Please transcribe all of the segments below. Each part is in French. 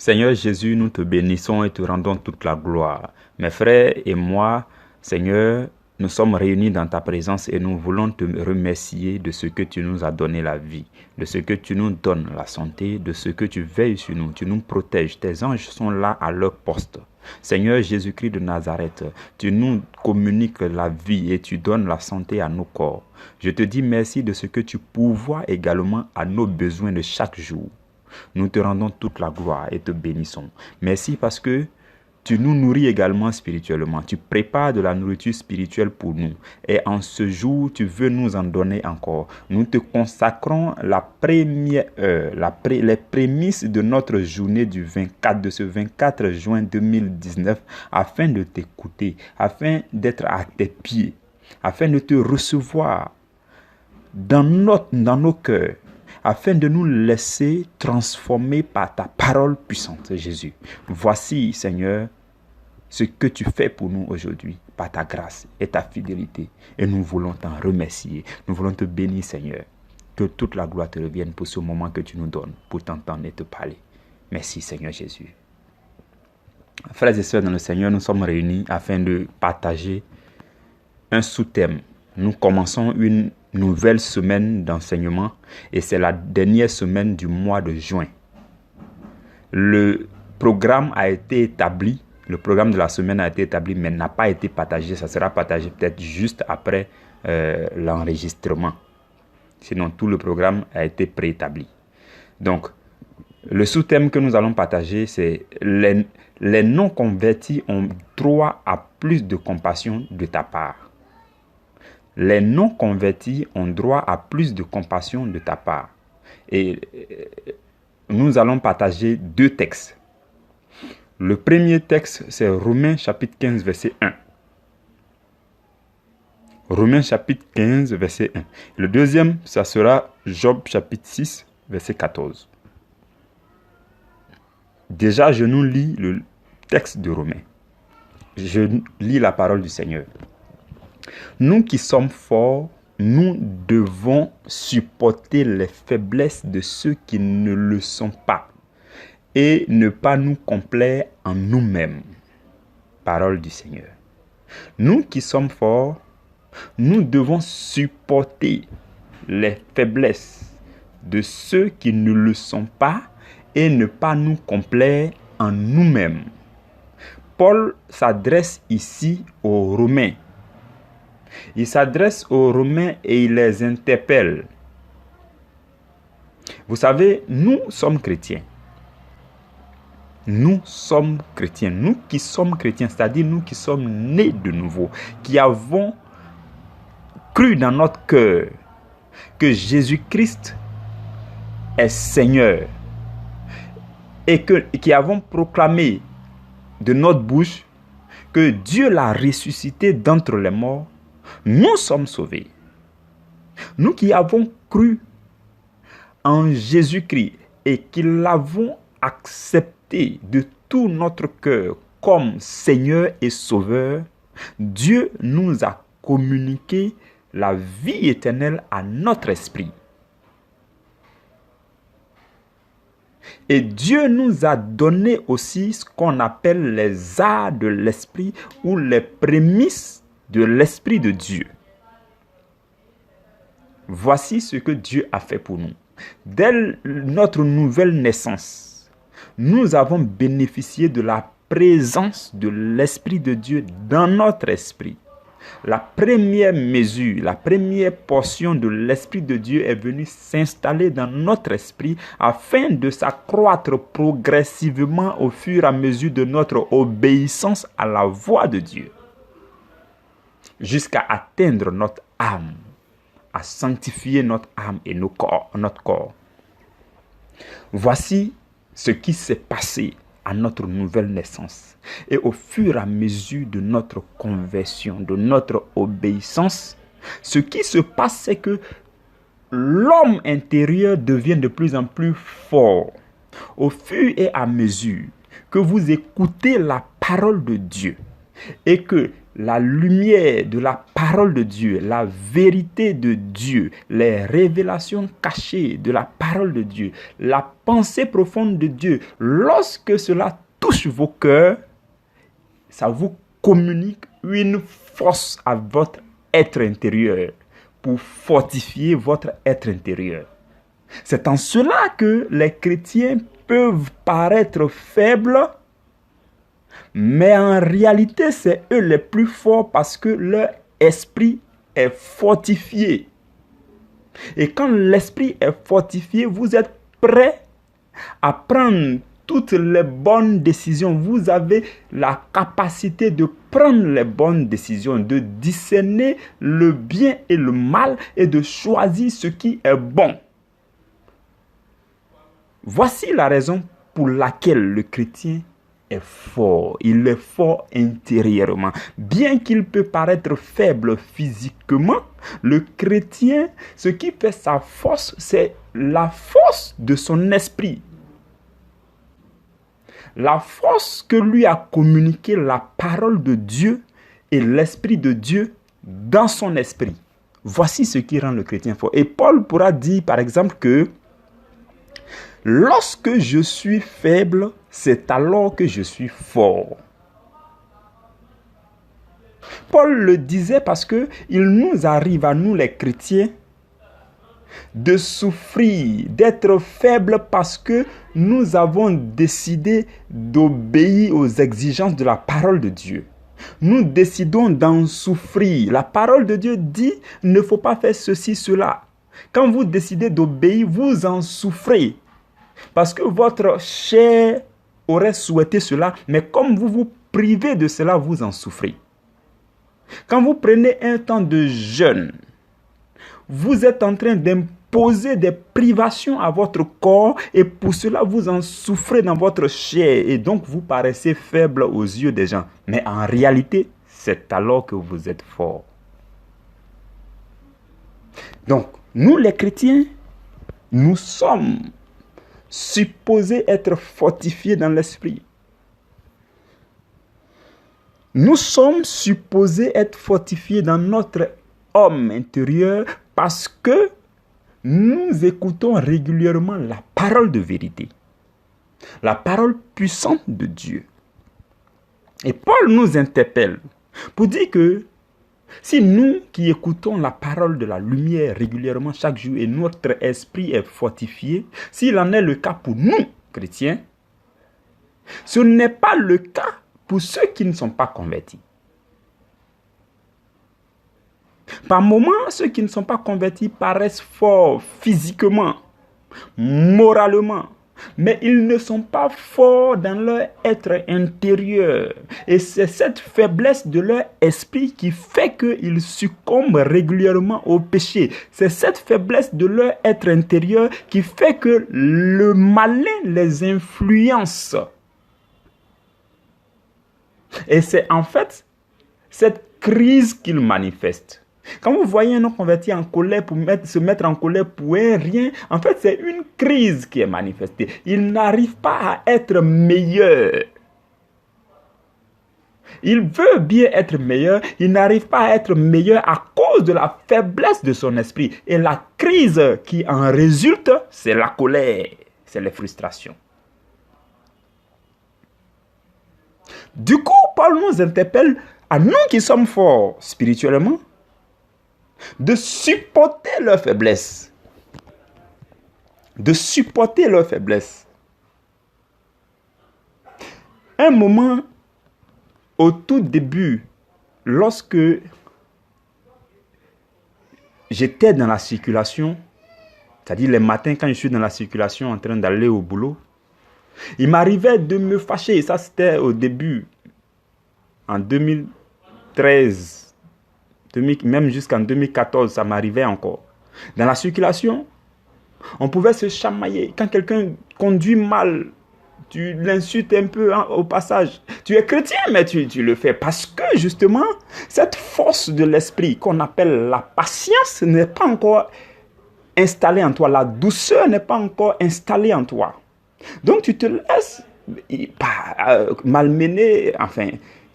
Seigneur Jésus, nous te bénissons et te rendons toute la gloire. Mes frères et moi, Seigneur, nous sommes réunis dans ta présence et nous voulons te remercier de ce que tu nous as donné la vie, de ce que tu nous donnes la santé, de ce que tu veilles sur nous, tu nous protèges. Tes anges sont là à leur poste. Seigneur Jésus-Christ de Nazareth, tu nous communiques la vie et tu donnes la santé à nos corps. Je te dis merci de ce que tu pourvois également à nos besoins de chaque jour. Nous te rendons toute la gloire et te bénissons. Merci parce que tu nous nourris également spirituellement. Tu prépares de la nourriture spirituelle pour nous. Et en ce jour, tu veux nous en donner encore. Nous te consacrons la première heure, les prémices de notre journée de ce 24 juin 2019, afin de t'écouter, afin d'être à tes pieds, afin de te recevoir dans nos cœurs, afin de nous laisser transformer par ta parole puissante, Jésus. Voici, Seigneur, ce que tu fais pour nous aujourd'hui, par ta grâce et ta fidélité. Et nous voulons t'en remercier. Nous voulons te bénir, Seigneur. Que toute la gloire te revienne pour ce moment que tu nous donnes, pour t'entendre et te parler. Merci, Seigneur Jésus. Frères et sœurs dans le Seigneur, nous sommes réunis afin de partager un sous-thème. Nous commençons une nouvelle semaine d'enseignement et c'est la dernière semaine du mois de juin. Le programme a été établi, le programme de la semaine a été établi mais n'a pas été partagé. Ça sera partagé peut-être juste après l'enregistrement. Sinon, tout le programme a été préétabli. Donc, le sous-thème que nous allons partager, c'est les non-convertis ont droit à plus de compassion de ta part. Les non-convertis ont droit à plus de compassion de ta part. Et nous allons partager deux textes. Le premier texte, c'est Romains chapitre 15, verset 1. Romains chapitre 15, verset 1. Le deuxième, ça sera Job chapitre 6, verset 14. Déjà, je nous lis le texte de Romains. Je lis la parole du Seigneur. Nous qui sommes forts, nous devons supporter les faiblesses de ceux qui ne le sont pas et ne pas nous complaire en nous-mêmes. Parole du Seigneur. Nous qui sommes forts, nous devons supporter les faiblesses de ceux qui ne le sont pas et ne pas nous complaire en nous-mêmes. Paul s'adresse ici aux Romains. Il s'adresse aux Romains et il les interpelle. Vous savez, nous sommes chrétiens. Nous sommes chrétiens. Nous qui sommes chrétiens, c'est-à-dire nous qui sommes nés de nouveau, qui avons cru dans notre cœur que Jésus-Christ est Seigneur et qui avons proclamé de notre bouche que Dieu l'a ressuscité d'entre les morts. Nous sommes sauvés. Nous qui avons cru en Jésus-Christ et qui l'avons accepté de tout notre cœur comme Seigneur et Sauveur, Dieu nous a communiqué la vie éternelle à notre esprit. Et Dieu nous a donné aussi ce qu'on appelle les arts de l'esprit ou les prémices de l'Esprit de Dieu. Voici ce que Dieu a fait pour nous. Dès notre nouvelle naissance, nous avons bénéficié de la présence de l'Esprit de Dieu dans notre esprit. La première mesure, la première portion de l'Esprit de Dieu est venue s'installer dans notre esprit afin de s'accroître progressivement au fur et à mesure de notre obéissance à la voix de Dieu, jusqu'à atteindre notre âme, à sanctifier notre âme et notre corps. Voici ce qui s'est passé à notre nouvelle naissance. Et au fur et à mesure de notre conversion, de notre obéissance, ce qui se passe, c'est que l'homme intérieur devient de plus en plus fort. Au fur et à mesure que vous écoutez la parole de Dieu, et que la lumière de la parole de Dieu, la vérité de Dieu, les révélations cachées de la parole de Dieu, la pensée profonde de Dieu, lorsque cela touche vos cœurs, ça vous communique une force à votre être intérieur pour fortifier votre être intérieur. C'est en cela que les chrétiens peuvent paraître faibles, mais en réalité, c'est eux les plus forts parce que leur esprit est fortifié. Et quand l'esprit est fortifié, vous êtes prêts à prendre toutes les bonnes décisions. Vous avez la capacité de prendre les bonnes décisions, de discerner le bien et le mal et de choisir ce qui est bon. Voici la raison pour laquelle le chrétien est fort. Il est fort intérieurement. Bien qu'il peut paraître faible physiquement, le chrétien, ce qui fait sa force, c'est la force de son esprit. La force que lui a communiquée la parole de Dieu et l'esprit de Dieu dans son esprit. Voici ce qui rend le chrétien fort. Et Paul pourra dire par exemple que lorsque je suis faible, c'est alors que je suis fort. Paul le disait parce que il nous arrive à nous les chrétiens de souffrir, d'être faibles parce que nous avons décidé d'obéir aux exigences de la parole de Dieu. Nous décidons d'en souffrir. La parole de Dieu dit, il ne faut pas faire ceci, cela. Quand vous décidez d'obéir, vous en souffrez. Parce que votre chair aurait souhaité cela, mais comme vous vous privez de cela, vous en souffrez. Quand vous prenez un temps de jeûne, vous êtes en train d'imposer des privations à votre corps et pour cela, vous en souffrez dans votre chair et donc vous paraissez faible aux yeux des gens. Mais en réalité, c'est alors que vous êtes fort. Donc, nous les chrétiens, nous sommes supposés être fortifiés dans l'esprit. Nous sommes supposés être fortifiés dans notre homme intérieur parce que nous écoutons régulièrement la parole de vérité, la parole puissante de Dieu. Et Paul nous interpelle pour dire que si nous qui écoutons la parole de la lumière régulièrement chaque jour et notre esprit est fortifié, s'il en est le cas pour nous, chrétiens, ce n'est pas le cas pour ceux qui ne sont pas convertis. Par moments, ceux qui ne sont pas convertis paraissent forts physiquement, moralement, mais ils ne sont pas forts dans leur être intérieur. Et c'est cette faiblesse de leur esprit qui fait qu'ils succombent régulièrement au péché. C'est cette faiblesse de leur être intérieur qui fait que le malin les influence. Et c'est en fait cette crise qu'ils manifestent. Quand vous voyez un non converti en colère pour se mettre en colère pour un rien, en fait, c'est une crise qui est manifestée. Il n'arrive pas à être meilleur. Il veut bien être meilleur, il n'arrive pas à être meilleur à cause de la faiblesse de son esprit. Et la crise qui en résulte, c'est la colère, c'est les frustrations. Du coup, Paul nous interpelle à nous qui sommes forts spirituellement, de supporter leur faiblesse. De supporter leur faiblesse. Un moment, au tout début, lorsque j'étais dans la circulation, c'est-à-dire les matins quand je suis dans la circulation en train d'aller au boulot, il m'arrivait de me fâcher. Et ça, c'était au début, en 2013. Même jusqu'en 2014, ça m'arrivait encore. Dans la circulation, on pouvait se chamailler. Quand quelqu'un conduit mal, tu l'insultes un peu au passage. Tu es chrétien, mais tu le fais parce que justement, cette force de l'esprit qu'on appelle la patience n'est pas encore installée en toi. La douceur n'est pas encore installée en toi. Donc tu te laisses malmener, enfin,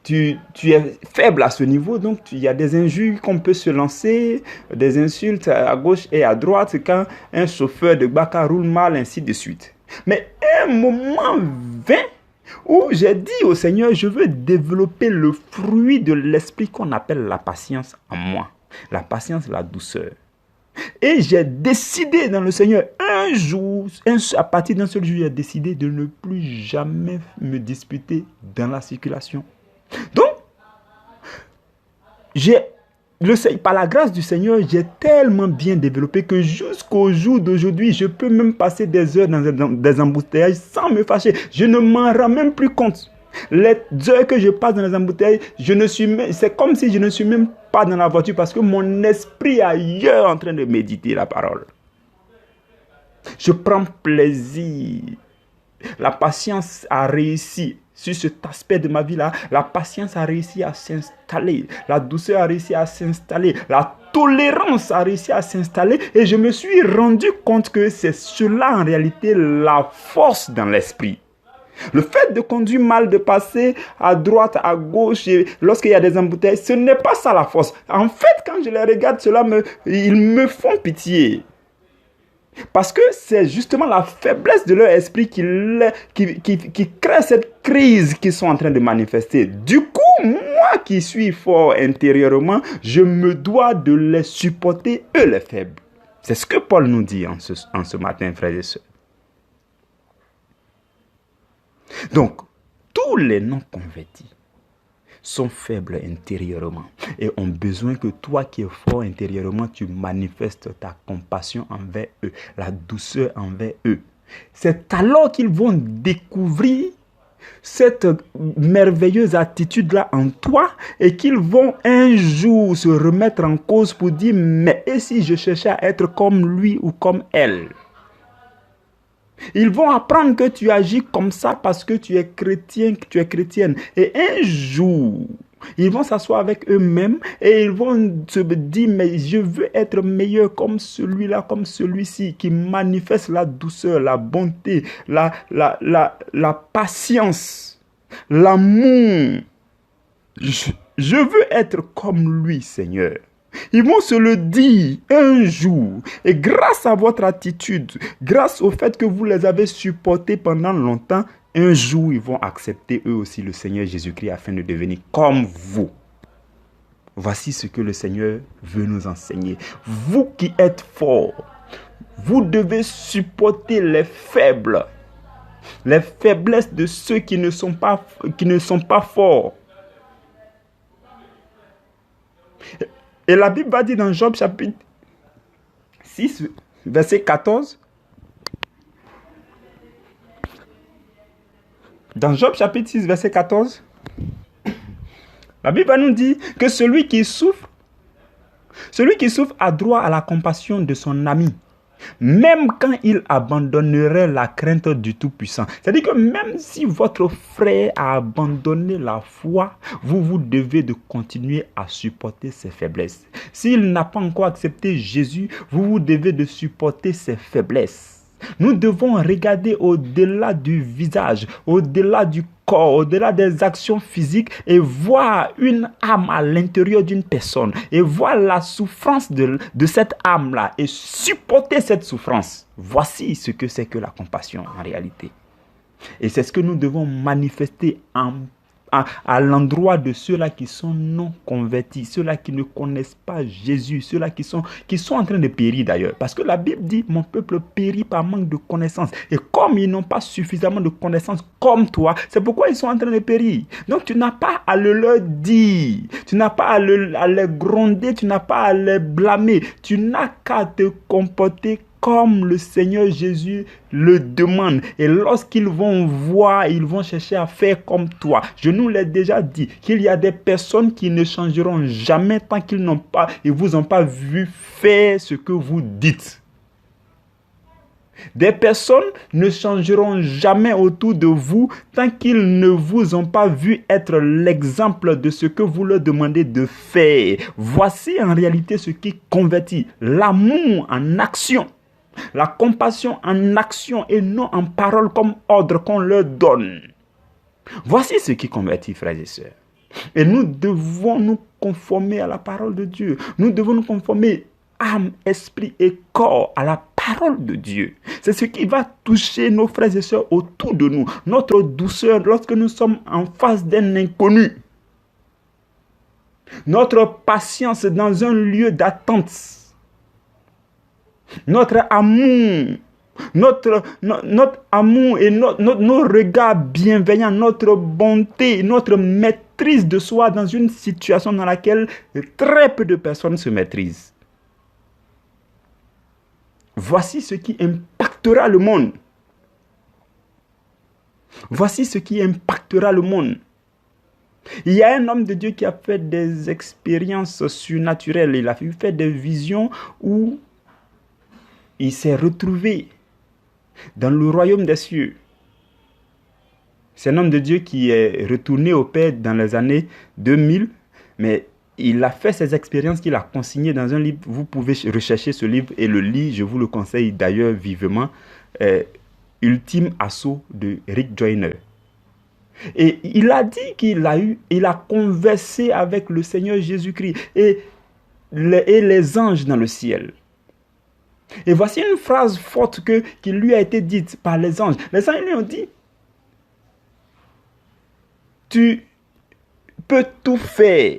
tu es faible à ce niveau, donc il y a des injures qu'on peut se lancer, des insultes à gauche et à droite quand un chauffeur de Baka roule mal, ainsi de suite. Mais un moment vint où j'ai dit au Seigneur, je veux développer le fruit de l'esprit qu'on appelle la patience en moi. La patience, la douceur. Et j'ai décidé dans le Seigneur, un jour, à partir d'un seul jour, j'ai décidé de ne plus jamais me disputer dans la circulation. Donc, par la grâce du Seigneur, j'ai tellement bien développé que jusqu'au jour d'aujourd'hui, je peux même passer des heures dans des embouteillages sans me fâcher. Je ne m'en rends même plus compte. Les heures que je passe dans les embouteillages, c'est comme si je ne suis même pas dans la voiture parce que mon esprit est ailleurs en train de méditer la parole. Je prends plaisir. La patience a réussi sur cet aspect de ma vie-là. La patience a réussi à s'installer. La douceur a réussi à s'installer. La tolérance a réussi à s'installer. Et je me suis rendu compte que c'est cela en réalité la force dans l'esprit. Le fait de conduire mal, de passer à droite, à gauche, lorsqu'il y a des embouteillages, ce n'est pas ça la force. En fait, quand je les regarde, ils me font pitié. Parce que c'est justement la faiblesse de leur esprit qui crée cette crise qu'ils sont en train de manifester. Du coup, moi qui suis fort intérieurement, je me dois de les supporter, eux les faibles. C'est ce que Paul nous dit en ce matin, frères et sœurs. Donc, tous les non-convertis sont faibles intérieurement et ont besoin que toi qui es fort intérieurement, tu manifestes ta compassion envers eux, la douceur envers eux. C'est alors qu'ils vont découvrir cette merveilleuse attitude-là en toi et qu'ils vont un jour se remettre en cause pour dire « Mais et si je cherchais à être comme lui ou comme elle ?» Ils vont apprendre que tu agis comme ça parce que tu es chrétien, que tu es chrétienne. Et un jour, ils vont s'asseoir avec eux-mêmes et ils vont se dire, mais je veux être meilleur comme celui-là, comme celui-ci, qui manifeste la douceur, la bonté, la patience, l'amour. Je veux être comme lui, Seigneur. Ils vont se le dire un jour. Et grâce à votre attitude, grâce au fait que vous les avez supportés pendant longtemps, un jour, ils vont accepter eux aussi le Seigneur Jésus-Christ afin de devenir comme vous. Voici ce que le Seigneur veut nous enseigner. Vous qui êtes forts, vous devez supporter les faibles, les faiblesses de ceux qui ne sont pas forts. Et la Bible va dire dans Job chapitre 6, verset 14. Dans Job chapitre 6, verset 14, la Bible va nous dire que celui qui souffre a droit à la compassion de son ami, même quand il abandonnerait la crainte du Tout-Puissant. C'est-à-dire que même si votre frère a abandonné la foi, vous devez de continuer à supporter ses faiblesses. S'il n'a pas encore accepté Jésus, vous devez de supporter ses faiblesses. Nous devons regarder au-delà du visage, au-delà du corps, au-delà des actions physiques et voir une âme à l'intérieur d'une personne et voir la souffrance de cette âme-là et supporter cette souffrance. Voici ce que c'est que la compassion en réalité. Et c'est ce que nous devons manifester à l'endroit de ceux-là qui sont non convertis, ceux-là qui ne connaissent pas Jésus, ceux-là qui sont en train de périr d'ailleurs. Parce que la Bible dit, mon peuple périt par manque de connaissance. Et comme ils n'ont pas suffisamment de connaissance comme toi, c'est pourquoi ils sont en train de périr. Donc tu n'as pas à le leur dire, tu n'as pas à les gronder, tu n'as pas à les blâmer. Tu n'as qu'à te comporter comme le Seigneur Jésus le demande. Et lorsqu'ils vont voir, ils vont chercher à faire comme toi. Je nous l'ai déjà dit, qu'il y a des personnes qui ne changeront jamais tant qu'ils vous ont pas vu faire ce que vous dites. Des personnes ne changeront jamais autour de vous tant qu'ils ne vous ont pas vu être l'exemple de ce que vous leur demandez de faire. Voici en réalité ce qui convertit. L'amour en action. La compassion en action et non en parole comme ordre qu'on leur donne. Voici ce qui convertit, frères et sœurs. Et nous devons nous conformer à la parole de Dieu. Nous devons nous conformer âme, esprit et corps à la parole de Dieu. C'est ce qui va toucher nos frères et sœurs autour de nous. Notre douceur lorsque nous sommes en face d'un inconnu. Notre patience dans un lieu d'attente. Notre amour. Notre amour et nos regards bienveillants, notre bonté, notre maîtrise de soi dans une situation dans laquelle très peu de personnes se maîtrisent. Voici ce qui impactera le monde. Voici ce qui impactera le monde. Il y a un homme de Dieu qui a fait des expériences surnaturelles. Il a fait des visions où il s'est retrouvé dans le royaume des cieux. C'est un homme de Dieu qui est retourné au Père dans les années 2000, mais il a fait ces expériences qu'il a consignées dans un livre. Vous pouvez rechercher ce livre et le lire, je vous le conseille d'ailleurs vivement. Ultime Assaut de Rick Joyner. Et il a dit qu'il a conversé avec le Seigneur Jésus-Christ et les anges dans le ciel. Et voici une phrase forte qui lui a été dite par les anges. Les anges lui ont dit, tu peux tout faire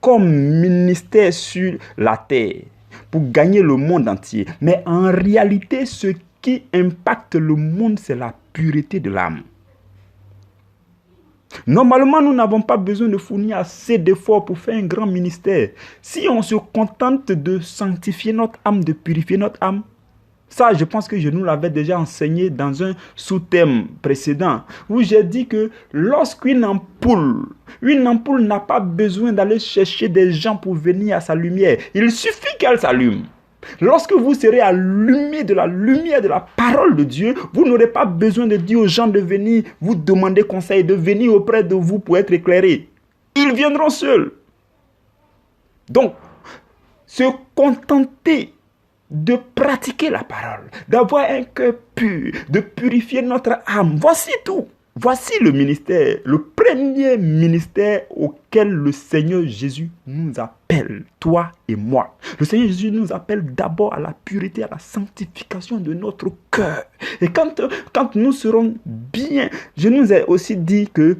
comme ministère sur la terre pour gagner le monde entier. Mais en réalité, ce qui impacte le monde, c'est la pureté de l'âme. Normalement, nous n'avons pas besoin de fournir assez d'efforts pour faire un grand ministère. Si on se contente de sanctifier notre âme, de purifier notre âme, ça, je pense que je nous l'avais déjà enseigné dans un sous-thème précédent, où j'ai dit que lorsqu'une ampoule n'a pas besoin d'aller chercher des gens pour venir à sa lumière, il suffit qu'elle s'allume. Lorsque vous serez allumé de la lumière de la parole de Dieu, vous n'aurez pas besoin de dire aux gens de venir vous demander conseil, de venir auprès de vous pour être éclairés. Ils viendront seuls. Donc, se contenter de pratiquer la parole, d'avoir un cœur pur, de purifier notre âme, voici tout. Voici le ministère, le premier ministère auquel le Seigneur Jésus nous appelle, toi et moi. Le Seigneur Jésus nous appelle d'abord à la pureté, à la sanctification de notre cœur. Et quand nous serons bien, je nous ai aussi dit que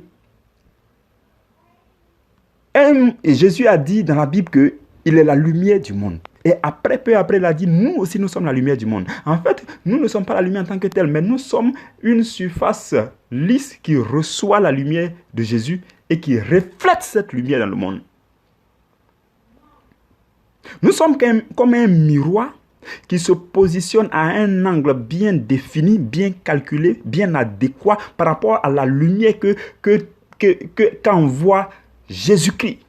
et Jésus a dit dans la Bible qu'il est la lumière du monde. Et peu après, il a dit, nous aussi, nous sommes la lumière du monde. En fait, nous ne sommes pas la lumière en tant que telle, mais nous sommes une surface lisse qui reçoit la lumière de Jésus et qui reflète cette lumière dans le monde. Nous sommes comme un miroir qui se positionne à un angle bien défini, bien calculé, bien adéquat par rapport à la lumière qu'envoie Jésus-Christ.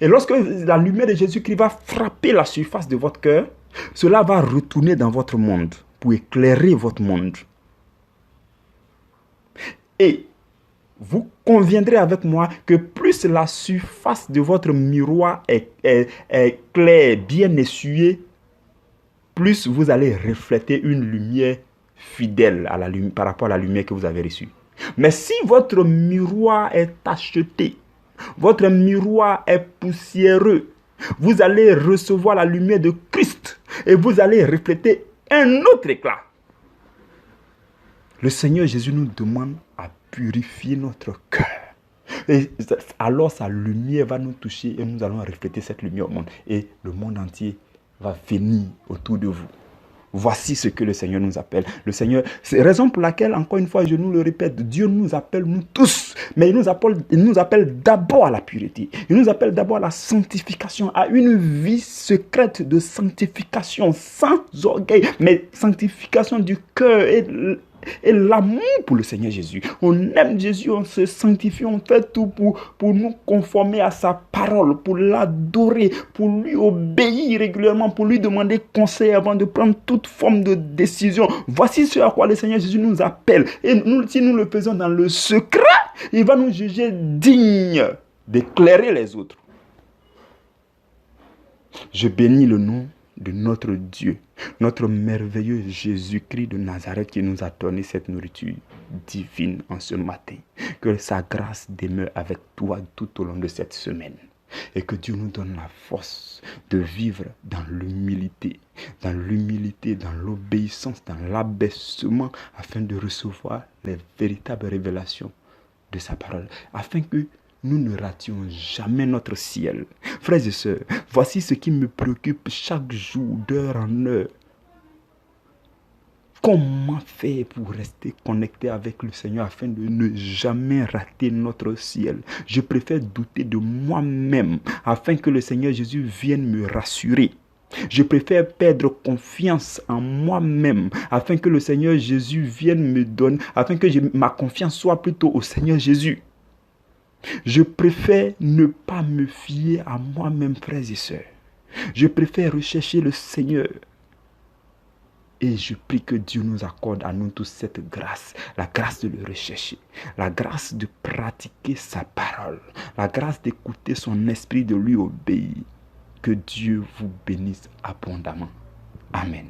Et lorsque la lumière de Jésus-Christ va frapper la surface de votre cœur, cela va retourner dans votre monde pour éclairer votre monde. Et vous conviendrez avec moi que plus la surface de votre miroir est claire, bien essuyée, plus vous allez refléter une lumière fidèle par rapport à la lumière que vous avez reçue. Mais si votre miroir est tacheté, votre miroir est poussiéreux, vous allez recevoir la lumière de Christ et vous allez refléter un autre éclat. Le Seigneur Jésus nous demande à purifier notre cœur. Et alors sa lumière va nous toucher et nous allons refléter cette lumière au monde. Et le monde entier va venir autour de vous. Voici ce que le Seigneur nous appelle. Le Seigneur, c'est la raison pour laquelle, encore une fois, je nous le répète, Dieu nous appelle, nous tous, mais il nous appelle d'abord à la pureté. Il nous appelle d'abord à la sanctification, à une vie secrète de sanctification, sans orgueil, mais sanctification du cœur et l'amour pour le Seigneur Jésus. On aime Jésus, on se sanctifie, on fait tout pour nous conformer à sa parole, pour l'adorer, pour lui obéir régulièrement, pour lui demander conseil avant de prendre toute forme de décision. Voici ce à quoi le Seigneur Jésus nous appelle. Et si nous le faisons dans le secret, il va nous juger dignes d'éclairer les autres. Je bénis le nom de notre Dieu, notre merveilleux Jésus-Christ de Nazareth qui nous a donné cette nourriture divine en ce matin. Que sa grâce demeure avec toi tout au long de cette semaine. Et que Dieu nous donne la force de vivre dans l'humilité, dans l'obéissance, dans l'abaissement, afin de recevoir les véritables révélations de sa parole, afin que nous ne rations jamais notre ciel. Frères et sœurs, voici ce qui me préoccupe chaque jour, d'heure en heure. Comment faire pour rester connecté avec le Seigneur afin de ne jamais rater notre ciel? Je préfère douter de moi-même afin que le Seigneur Jésus vienne me rassurer. Je préfère perdre confiance en moi-même afin que le Seigneur Jésus vienne me donner, afin que ma confiance soit plutôt au Seigneur Jésus. Je préfère ne pas me fier à moi-même, frères et sœurs. Je préfère rechercher le Seigneur. Et je prie que Dieu nous accorde à nous tous cette grâce, la grâce de le rechercher, la grâce de pratiquer sa parole, la grâce d'écouter son esprit, de lui obéir. Que Dieu vous bénisse abondamment. Amen.